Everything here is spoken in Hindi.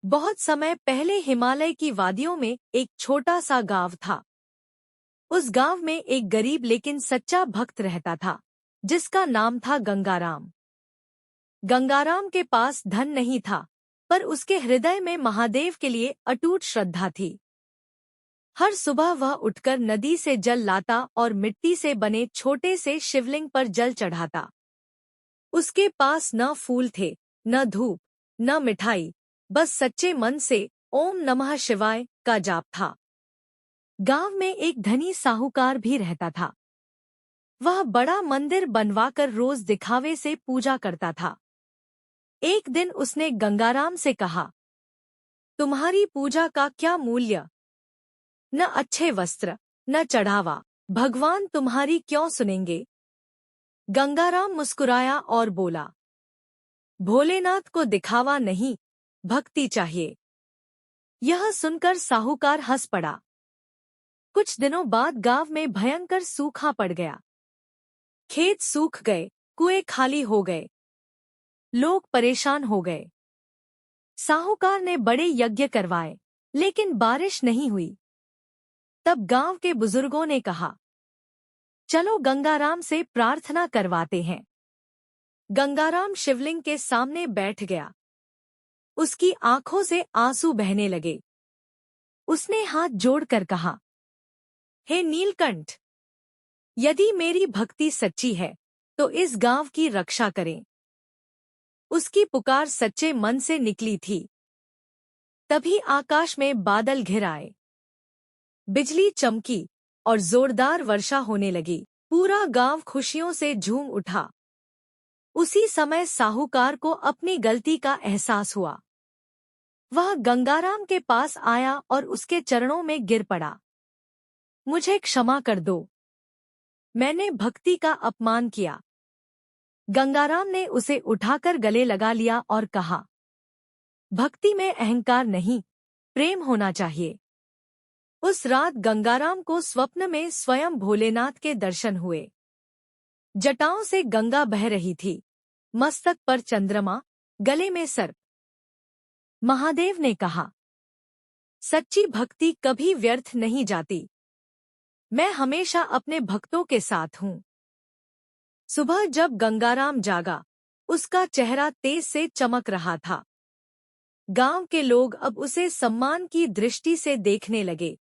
बहुत समय पहले हिमालय की वादियों में एक छोटा सा गांव था। उस गांव में एक गरीब लेकिन सच्चा भक्त रहता था, जिसका नाम था गंगाराम। गंगाराम के पास धन नहीं था, पर उसके हृदय में महादेव के लिए अटूट श्रद्धा थी। हर सुबह वह उठकर नदी से जल लाता और मिट्टी से बने छोटे से शिवलिंग पर जल चढ़ाता। उसके पास न फूल थे, न धूप, न मिठाई, बस सच्चे मन से ओम नमः शिवाय का जाप था। गांव में एक धनी साहूकार भी रहता था। वह बड़ा मंदिर बनवाकर रोज दिखावे से पूजा करता था। एक दिन उसने गंगाराम से कहा, तुम्हारी पूजा का क्या मूल्य? न अच्छे वस्त्र, न चढ़ावा, भगवान तुम्हारी क्यों सुनेंगे? गंगाराम मुस्कुराया और बोला, भोलेनाथ को दिखावा नहीं, भक्ति चाहिए। यह सुनकर साहूकार हंस पड़ा। कुछ दिनों बाद गांव में भयंकर सूखा पड़ गया। खेत सूख गए, कुएं खाली हो गए, लोग परेशान हो गए। साहूकार ने बड़े यज्ञ करवाए, लेकिन बारिश नहीं हुई। तब गांव के बुजुर्गों ने कहा, चलो गंगाराम से प्रार्थना करवाते हैं। गंगाराम शिवलिंग के सामने बैठ गया। उसकी आंखों से आंसू बहने लगे। उसने हाथ जोड़कर कहा, हे नीलकंठ, यदि मेरी भक्ति सच्ची है तो इस गांव की रक्षा करें। उसकी पुकार सच्चे मन से निकली थी। तभी आकाश में बादल घिर आए, बिजली चमकी और जोरदार वर्षा होने लगी। पूरा गांव खुशियों से झूम उठा। उसी समय साहूकार को अपनी गलती का एहसास हुआ। वह गंगाराम के पास आया और उसके चरणों में गिर पड़ा। मुझे क्षमा कर दो, मैंने भक्ति का अपमान किया। गंगाराम ने उसे उठाकर गले लगा लिया और कहा, भक्ति में अहंकार नहीं, प्रेम होना चाहिए। उस रात गंगाराम को स्वप्न में स्वयं भोलेनाथ के दर्शन हुए। जटाओं से गंगा बह रही थी, मस्तक पर चंद्रमा, गले में सर्प। महादेव ने कहा, सच्ची भक्ति कभी व्यर्थ नहीं जाती। मैं हमेशा अपने भक्तों के साथ हूँ। सुबह जब गंगाराम जागा, उसका चेहरा तेज से चमक रहा था। गांव के लोग अब उसे सम्मान की दृष्टि से देखने लगे।